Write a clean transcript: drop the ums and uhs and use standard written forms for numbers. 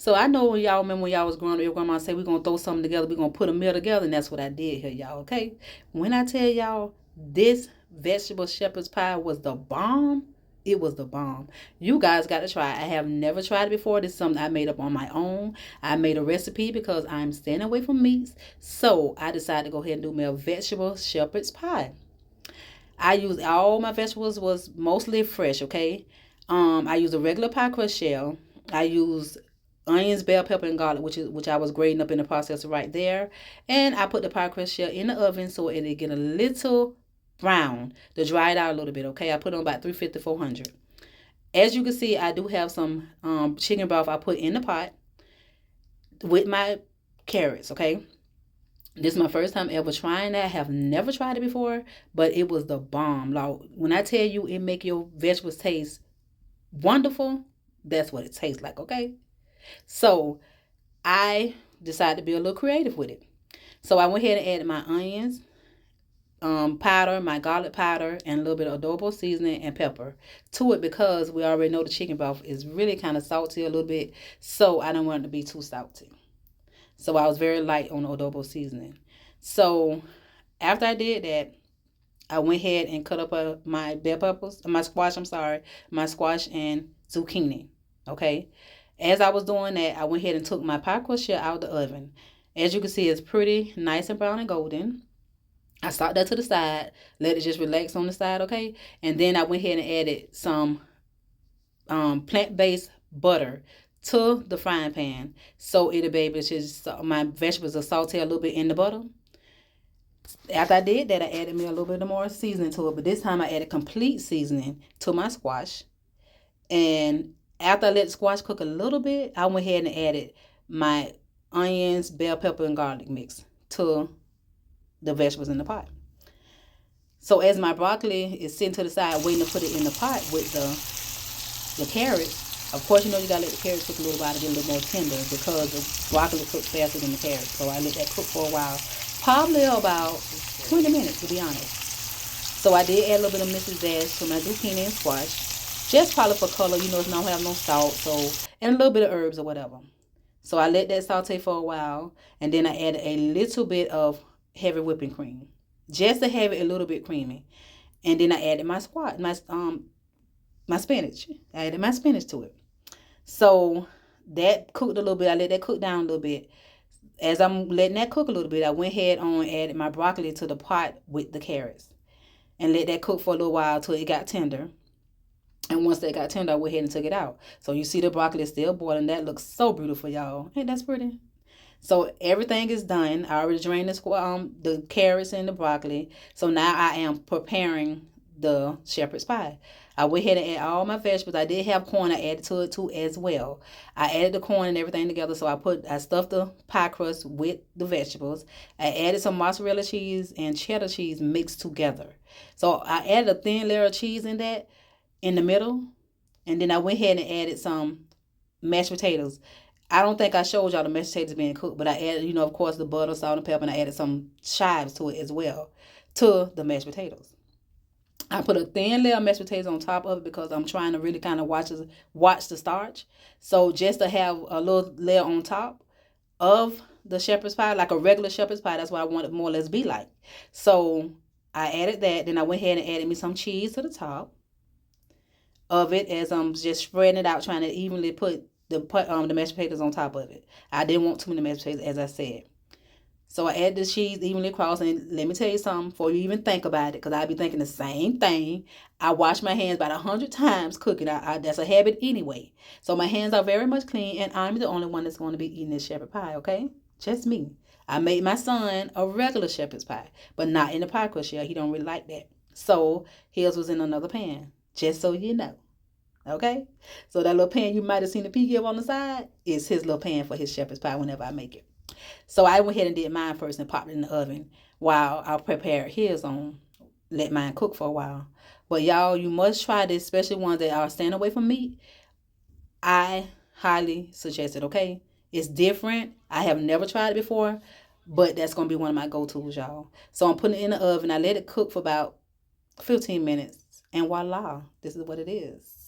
So I know when y'all remember when y'all was growing up, your grandma said we're gonna throw something together, we're gonna put a meal together, and that's what I did here, y'all. Okay. When I tell y'all this vegetable shepherd's pie was the bomb, it was the bomb. You guys got to try it. I have never tried it before. This is something I made up on my own. I made a recipe because I'm staying away from meats. So I decided to go ahead and do me a vegetable shepherd's pie. I used all my vegetables was mostly fresh, okay? I used a regular pie crust shell. I used onions, bell pepper, and garlic, which I was grating up in the processor right there. And I put the pie crust shell in the oven so it'll get a little brown to dry it out a little bit, okay? I put on about 350, 400. As you can see, I do have some chicken broth I put in the pot with my carrots, okay? This is my first time ever trying that. I have never tried it before, but it was the bomb. Like when I tell you it make your vegetables taste wonderful, that's what it tastes like, okay? So I decided to be a little creative with it. So I went ahead and added my onions, powder, my garlic powder, and a little bit of adobo seasoning and pepper to it because we already know the chicken broth is really kind of salty a little bit. So I don't want it to be too salty. So I was very light on adobo seasoning. So after I did that, I went ahead and cut up my bell peppers, my squash and zucchini. Okay. As I was doing that, I went ahead and took my pie crust shell out of the oven. As you can see, it's pretty nice and brown and golden. I stopped that to the side, let it just relax on the side, okay? And then I went ahead and added some plant-based butter to the frying pan so it'll be able to just, my vegetables will saute a little bit in the butter. After I did that, I added me a little bit more seasoning to it, but this time I added complete seasoning to my squash. And after I let the squash cook a little bit, I went ahead and added my onions, bell pepper, and garlic mix to the vegetables in the pot. So as my broccoli is sitting to the side waiting to put it in the pot with the carrots, of course you know you gotta let the carrots cook a little while to get a little more tender because the broccoli cooks faster than the carrots. So I let that cook for a while, probably about 20 minutes to be honest. So I did add a little bit of Mrs. Dash to my zucchini and squash, just probably for color. You know it's not have no salt, so and a little bit of herbs or whatever. So I let that saute for a while, and then I added a little bit of heavy whipping cream, just to have it a little bit creamy. And then I added my spinach. I added my spinach to it. So that cooked a little bit. I let that cook down a little bit. As I'm letting that cook a little bit, I went ahead on and added my broccoli to the pot with the carrots and let that cook for a little while till it got tender. And once that got tender, I went ahead and took it out. So you see the broccoli is still boiling. That looks so beautiful, y'all. Ain't that pretty? So everything is done. I already drained the carrots and the broccoli. So now I am preparing the shepherd's pie. I went ahead and add all my vegetables. I did have corn. I added to it too as well. I added the corn and everything together. So I stuffed the pie crust with the vegetables. I added some mozzarella cheese and cheddar cheese mixed together. So I added a thin layer of cheese in the middle, and then I went ahead and added some mashed potatoes. I don't think I showed y'all the mashed potatoes being cooked, but I added, of course, the butter, salt, and pepper, and I added some chives to it as well, to the mashed potatoes. I put a thin layer of mashed potatoes on top of it because I'm trying to really kind of watch the starch. So just to have a little layer on top of the shepherd's pie, like a regular shepherd's pie, that's what I want it more or less be like. So I added that. Then I went ahead and added me some cheese to the top of it as I'm just spreading it out, trying to evenly put the mashed potatoes on top of it. I didn't want too many mashed potatoes, as I said. So I add the cheese evenly across, and let me tell you something before you even think about it, because I be thinking the same thing. I wash my hands about 100 times cooking. That's a habit anyway. So my hands are very much clean, and I'm the only one that's going to be eating this shepherd pie, okay? Just me. I made my son a regular shepherd's pie, but not in the pie crust shell. He don't really like that. So his was in another pan, just so you know. Okay? So that little pan you might have seen the pea give on the side is his little pan for his shepherd's pie whenever I make it. So I went ahead and did mine first and popped it in the oven while I prepared his on. Let mine cook for a while. But y'all, you must try this, especially ones that are staying away from meat. I highly suggest it, okay? It's different. I have never tried it before, but that's going to be one of my go-tos, y'all. So I'm putting it in the oven. I let it cook for about 15 minutes. And voila, this is what it is.